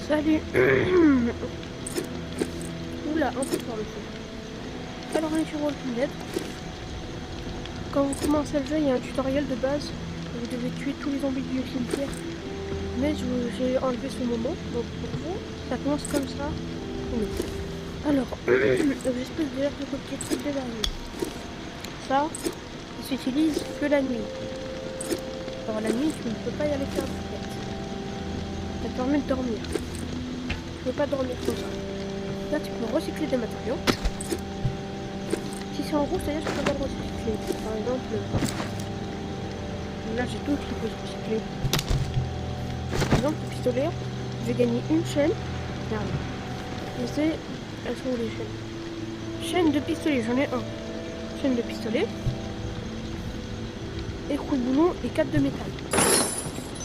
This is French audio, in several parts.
Salut. Oula, un peu par le fond. Alors on est sur Walking Dead. Quand vous commencez le jeu, il y a un tutoriel de base. Vous devez tuer tous les zombies du cimetière. Mais j'ai enlevé ce moment. Donc pour vous, ça commence comme ça. Alors, j'espère déjà que le petit truc de l'araignée. Ça, il s'utilise que la nuit. Alors la nuit, tu ne peux pas y aller faire de fête. Ça te permet de dormir. Tu peux pas dormir comme ça. Là, tu peux recycler des matériaux. Si c'est en rouge, c'est-à-dire que tu peux pas le recycler. Par exemple, là, j'ai tout qui peut se recycler. Par exemple, le pistolet, je vais gagner une chaîne. Regarde. Elles sont où les chaînes? Chaîne de pistolet, j'en ai un. Chaîne de pistolet. Écrou de boulon et 4 de métal.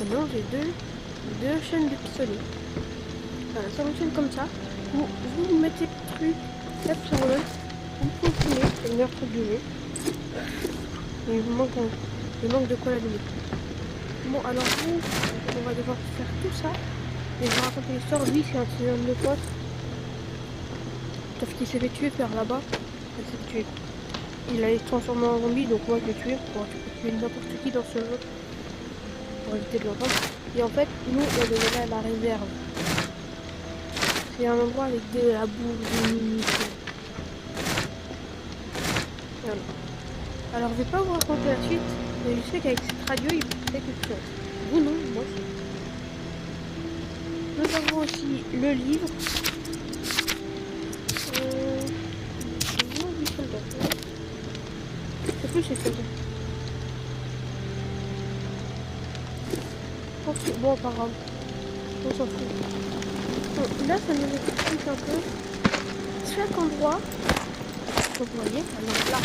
Maintenant, j'ai deux chaînes de pistolet. Voilà, ça fonctionne comme ça. Vous mettez le truc, tape sur le, vous continuez, c'est le meilleur truc du jeu. Et il vous manque de quoi l'allumer. Bon, alors vous, on va devoir faire tout ça. Et je vais raconter l'histoire. Lui, c'est un de mes potes. Sauf qu'il s'est fait tuer par là-bas. Il s'est fait tuer. Il allait se transformer en zombie, donc moi je l'ai tué. Bon, tu peux tuer n'importe qui dans ce jeu. Pour éviter de l'entendre. Et en fait, nous, on devait aller à la réserve. C'est un endroit avec de la boue, des munitions. Voilà. Alors je vais pas vous raconter la suite, mais je sais qu'avec cette radio il peut faire quelque chose. Vous non, moi c'est. Nous avons aussi le livre. Je sais plus c'est quoi. Bon, pas grave. On s'en fout. Bon, là ça nous explique un peu chaque endroit. Donc vous voyez, alors là.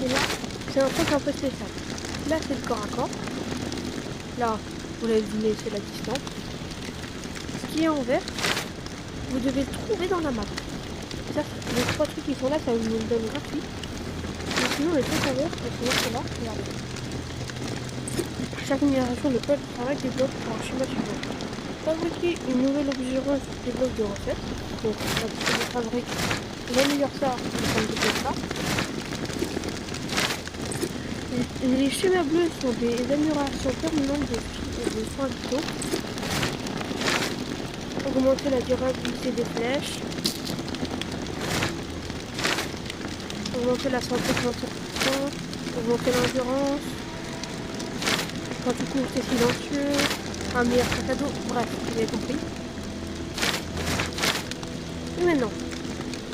Et là, c'est un truc un peu spécial. Là, c'est le corps à corps. Là, vous l'avez deviné, c'est la distance. Ce qui est en vert, vous devez le trouver dans la map. Ça, les 3 trucs qui sont là, ça vous le donne gratuit. Mais sinon, les trucs en vert, c'est là. Regardez. Chaque génération de code travaille des blocs pour un schéma suivant. Fabriquer une nouvelle obligation des blocs de recettes. Donc, la fabrique, j'améliore ça, comme ça. Les schémas bleus sont des améliorations permanentes des soins vitaux. Augmenter la durabilité des flèches. Augmenter la santé de l'entraînement. Augmenter l'endurance. Quand tu cours, c'est silencieux. Un meilleur sac à dos. Bref, vous avez compris. Et maintenant,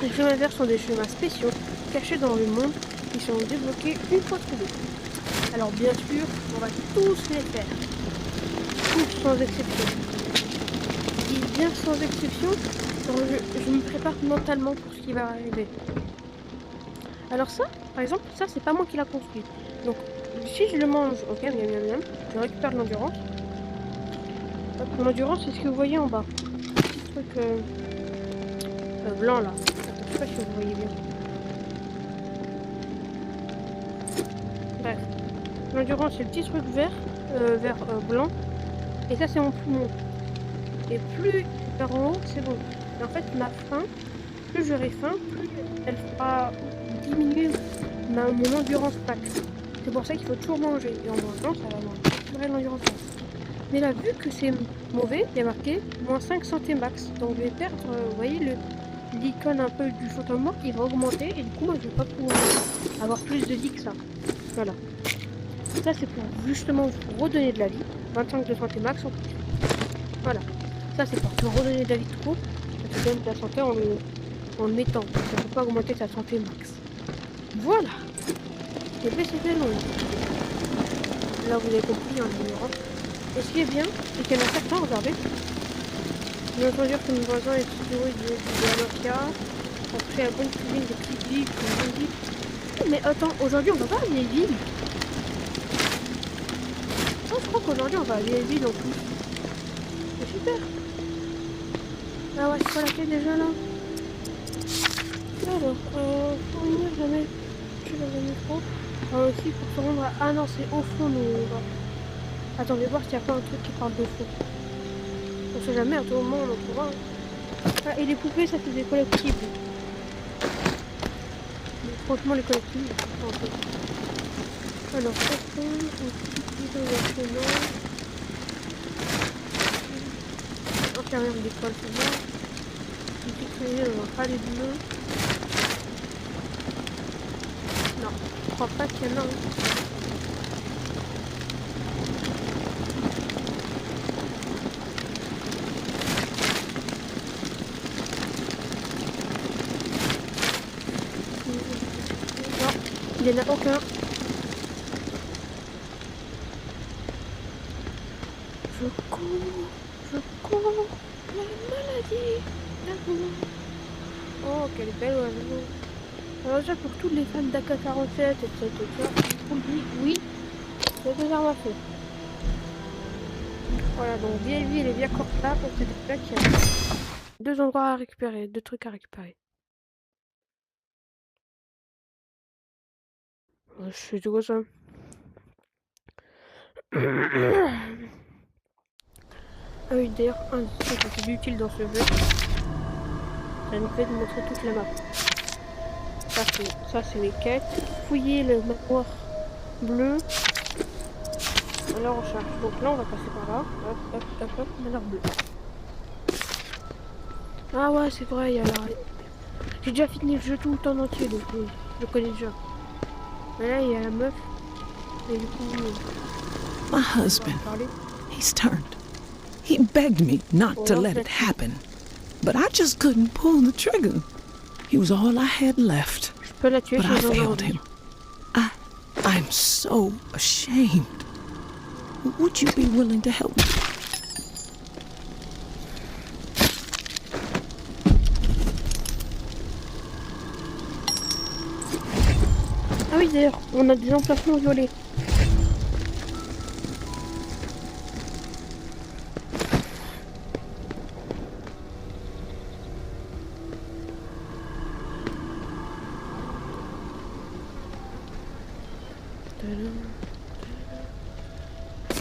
les chemins verts sont des chemins spéciaux cachés dans le monde qui sont débloqués une fois trouvés. Alors bien sûr, on va tous les faire. Tous sans exception. Je dis bien sans exception, je me prépare mentalement pour ce qui va arriver. Alors ça, par exemple, ça c'est pas moi qui l'a construit. Donc si je le mange, ok, miam, je récupère de l'endurance. L'endurance, c'est ce que vous voyez en bas. Petit truc blanc là. Je sais pas si vous voyez bien. Bref. L'endurance, c'est le petit truc vert, blanc. Et ça, c'est mon poumon. Et plus vers en haut, c'est bon. Et en fait, ma faim, plus j'aurai faim, plus elle fera diminuer mon endurance pack. C'est pour ça qu'il faut toujours manger. Et en mangeant, ça va récupérer l'endurance pack. Mais là, vu que c'est mauvais, il y a marqué moins 5 santé max. Donc, je vais perdre, vous voyez, l'icône un peu du fantôme mort, il va augmenter. Et du coup, moi, je vais pas pouvoir avoir plus de vie que ça. Voilà. Ça, c'est pour justement vous redonner de la vie. 25 de santé max en plus. Voilà. Ça, c'est pour te redonner de la vie tout court. Ça te donne de la santé en le mettant. Ça ne peut pas augmenter ta santé max. Voilà. Et puis, c'était long. Là, vous avez compris en ignorant. Et ce qui est bien, c'est qu'il y en a certains, regardez. J'ai entendu que mes voisins est toujours de Anokia. Après, la bonne cuisine de Clipdick, mais attends, aujourd'hui, on va pas à vieille ville. Oh, je crois qu'aujourd'hui, on va à vieille ville en plus. C'est super. Ah ouais, c'est quoi la clé déjà là? Alors, fournir jamais. Je vais dans le métro. Alors aussi, pour se rendre à... Ah non, c'est au fond, nous. Attends, je vais voir s'il n'y a pas un truc qui parle de fond. On sait jamais, à tout moment on en trouvera. Ah, et les poupées, ça fait des collectibles. Mais franchement, les collectibles, c'est un peu. Alors, ça c'est un petit versionnement. Infirmière d'école, c'est bon. Une petite créée, on va pas les bleus. Non, je crois pas qu'il y en a un. Il n'y en a aucun. Je cours, la maladie, l'amour. Oh, quelle belle oiseau. Alors déjà, pour tous les fans d'AK-47, etc., on dit oui, c'est des armes à feu. Voilà, donc vieille ville et via Corta, pour cette époque, il y a 2 endroits à récupérer, 2 trucs à récupérer. Je suis tout ça. Ah oui, d'ailleurs, un des trucs les plus utiles dans ce jeu, ça nous fait de montrer toute la map. Ça c'est les quêtes. Fouiller le manoir bleu. Alors on cherche. Donc là on va passer par là. Hop, hop, hop, hop, manoir bleu. Ah ouais, c'est vrai, il y a là. J'ai déjà fini le jeu tout le temps entier, donc je le connais déjà. Mais là il y a la meuf. Et du coup, my husband, he's turned. He begged me not to let it happen, but I just couldn't pull the trigger. He was all I had left, je peux la tuer, but I failed him. I'm so ashamed. Would you be willing to help me? Ah oui, d'ailleurs, on a des emplacements violets. Je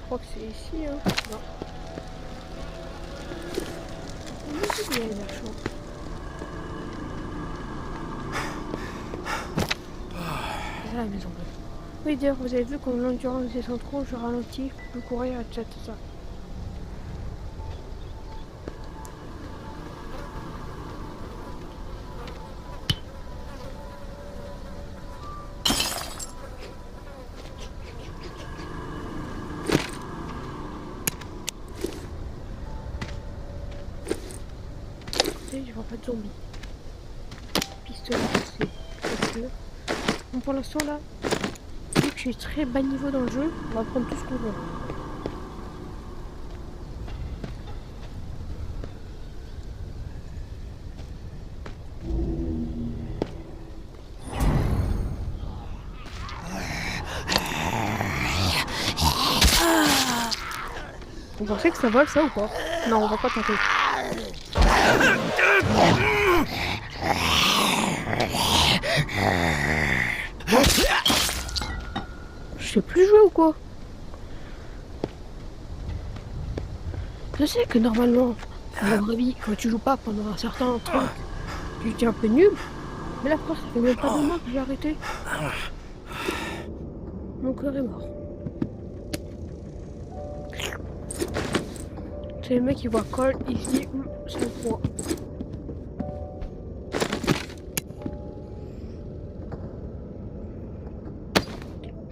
crois que c'est ici, hein. Non. Il y a la chance. C'est ça la maison. Oui, d'ailleurs, vous avez vu qu'en l'endurance descend trop, je ralentis, je peux courir, etc. Je vois pas de zombies. Pistolet c'est sûr. Bon, pour l'instant là, vu que je suis très bas niveau dans le jeu, on va prendre tout ce qu'on veut. Vous pensez que ça vole ça ou pas? Non, on va pas tenter. Je sais plus jouer ou quoi? Je sais que normalement, dans la vraie vie, quand tu joues pas pendant un certain truc, tu te dis un peu nul. Mais là, ça fait même pas 2 mois que j'ai arrêté. Mon corps est mort. C'est le mec qui voit call ici, c'est le point.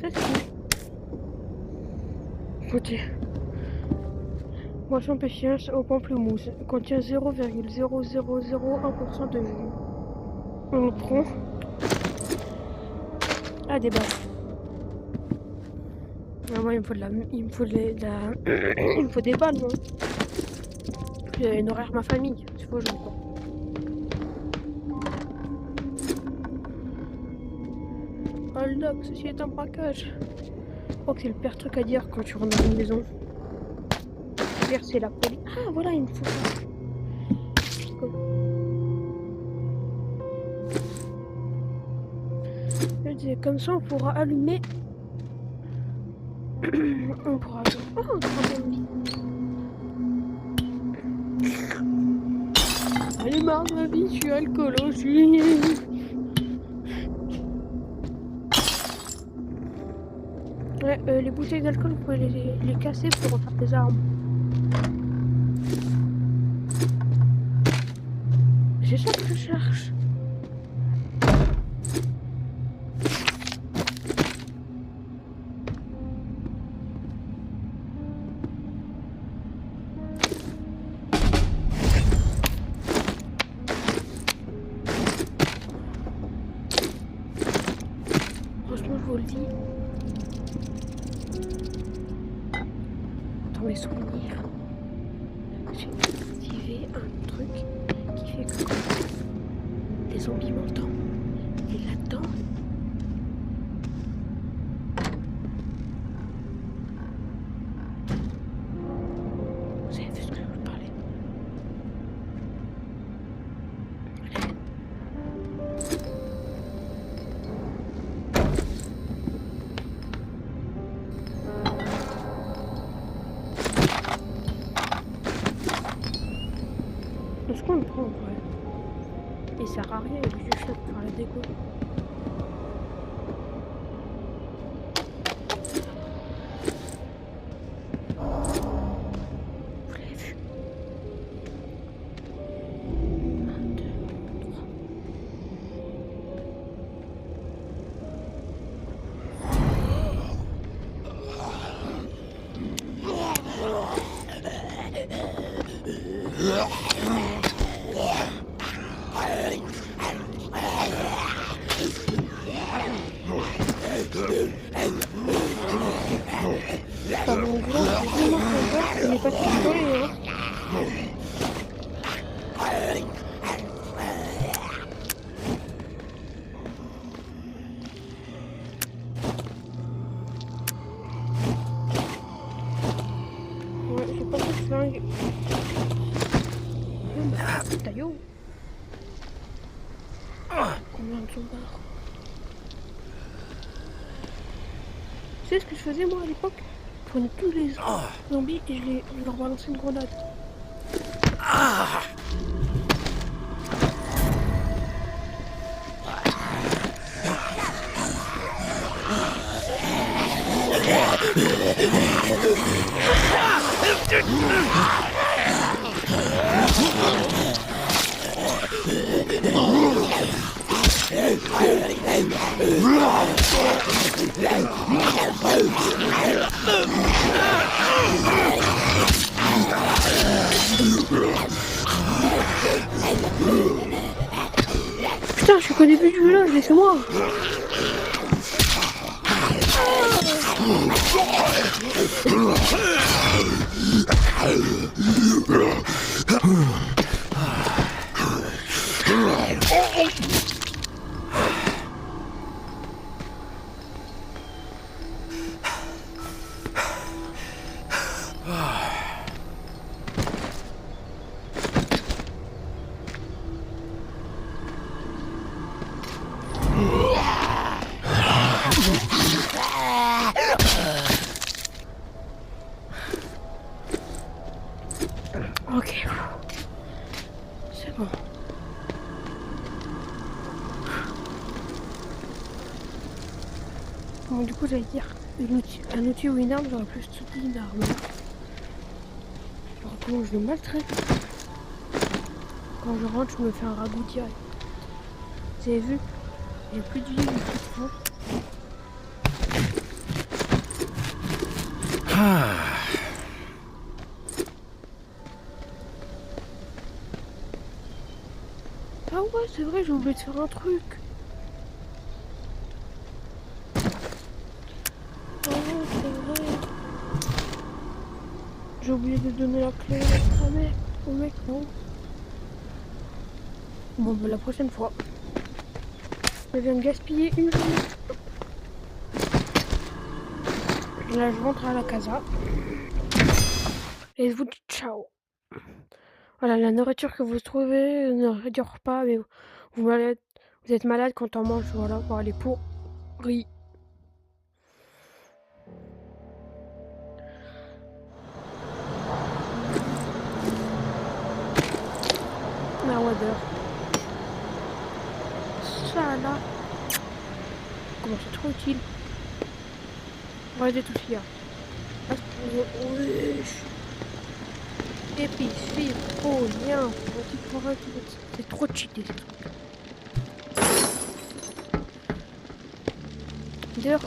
Ça c'est cool. Écoutez. Boisson patience au pamplemousse. Contient 0,0001% de jus. On le prend. Ah, des balles. Ah, moi, il me faut il me faut il me faut des balles, moi. J'ai une horaire ma famille. Il faut que je le prends. Hold up, ceci est un braquage. Je crois que c'est le pire truc à dire quand tu rentres dans une maison. Pire, c'est la police. Ah, voilà, il me faut ça. Je disais, comme ça, on pourra allumer. On pourra. Oh, on pourra allumer. marre de ma vie, je suis alcoolo, je suis... Ouais, les bouteilles d'alcool, vous pouvez les casser pour en faire des armes. C'est ça que je cherche. Franchement, je vous le dis. Dans mes souvenirs, j'ai activé un truc qui fait que quand les zombies m'entendent, et là-dedans, vous avez vu ce que je vous parlais? Est-ce qu'on le prend en vrai? Il sert à rien, il est juste là pour faire la déco. Vous l'avez vu? 1, 2, 3. Pas bon gros, c'est vraiment sympa, il est pas tout collé, hein. Ouais, j'ai pas de flingue. Taillot. Combien de zombards? Tu sais ce que je faisais moi à l'époque? Je prenais tous les zombies et je leur balançais une grenade. Putain, je suis qu'au début du village, laissez-moi. Ok, c'est bon. Bon, du coup, j'allais dire un outil ou une arme, j'aurais plus de une arme. Alors, comment je le maltraite? Quand je rentre, je me fais un ragoût direct. Vous avez vu? J'ai plus de vie, j'ai plus de fond. Ah ouais, c'est vrai, j'ai oublié de faire un truc. Ah ouais, c'est vrai. J'ai oublié de donner la clé au mec, non. Bon, bah, la prochaine fois. Je viens de gaspiller une journée. Là, je rentre à la casa. Et je vous dis ciao. Voilà, la nourriture que vous trouvez ne dure pas, mais vous êtes malade quand on mange, voilà, pour aller pourri. Marauder. Ça là. Comment c'est trop utile. Regardez tout ce qu'il y a. Wesh. Épices, fibres, oh, lien, c'est trop cheaté ce truc. D'ailleurs,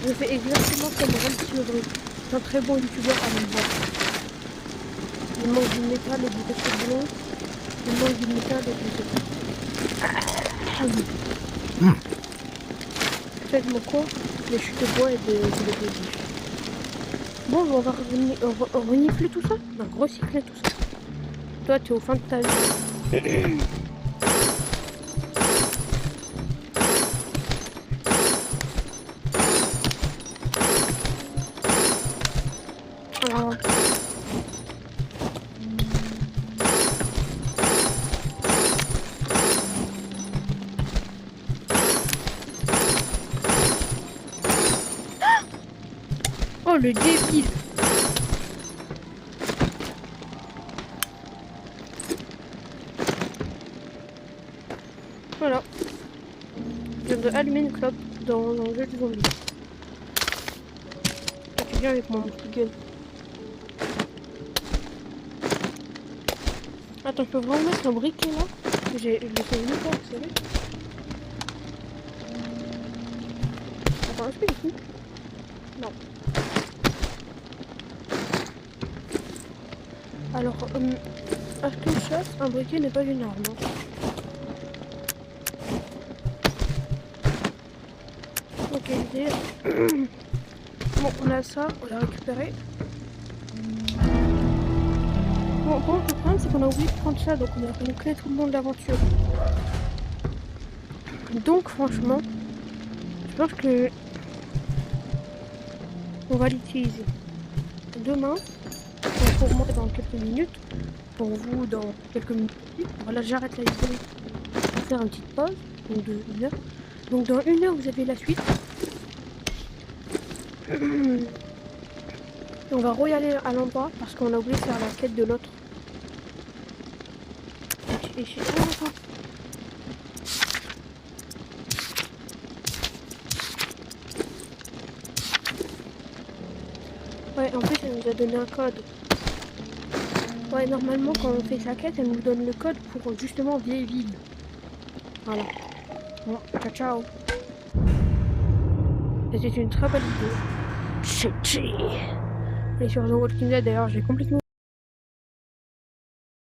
je fais exactement comme Ramsey. C'est un très bon youtubeur à me voir. Il mange du métal et du pétrole blond. Il mange du métal et du pétrole. Faites-moi quoi? Des chutes de bois et des bébés. Bon, on va renifler tout ça. On va recycler tout ça. Toi, t'es au fin de ta vie. Oh, le débile! Voilà. Je viens d'allumer une clope dans le jeu de zombies. Tu viens avec moi, mon petit gun. Attends, je peux vraiment mettre un briquet là? Je l'ai fait une fois, vous savez. Attends, est-ce que du coup? Non. Alors, à ce que je sache, un briquet n'est pas une arme. Hein. Ok, bon, on a ça, on l'a récupéré. Bon, le problème, c'est qu'on a oublié de prendre ça, donc on a bouclé tout le long de l'aventure. Donc, franchement, je pense que on va l'utiliser demain, pour moi dans quelques minutes, pour vous dans quelques minutes. Voilà, j'arrête la vidéo pour faire une petite pause, donc de 1 heure. Donc dans 1 heure, vous avez la suite. On va re-aller à l'endroit parce qu'on a oublié de faire la quête de l'autre. Ouais, en fait, elle nous a donné un code. Ouais, normalement, quand on fait sa quête, elle nous donne le code pour justement vieille ville. Voilà. Bon, ciao, ciao. C'était une très bonne vidéo. Et sur The Walking Dead, d'ailleurs, j'ai complètement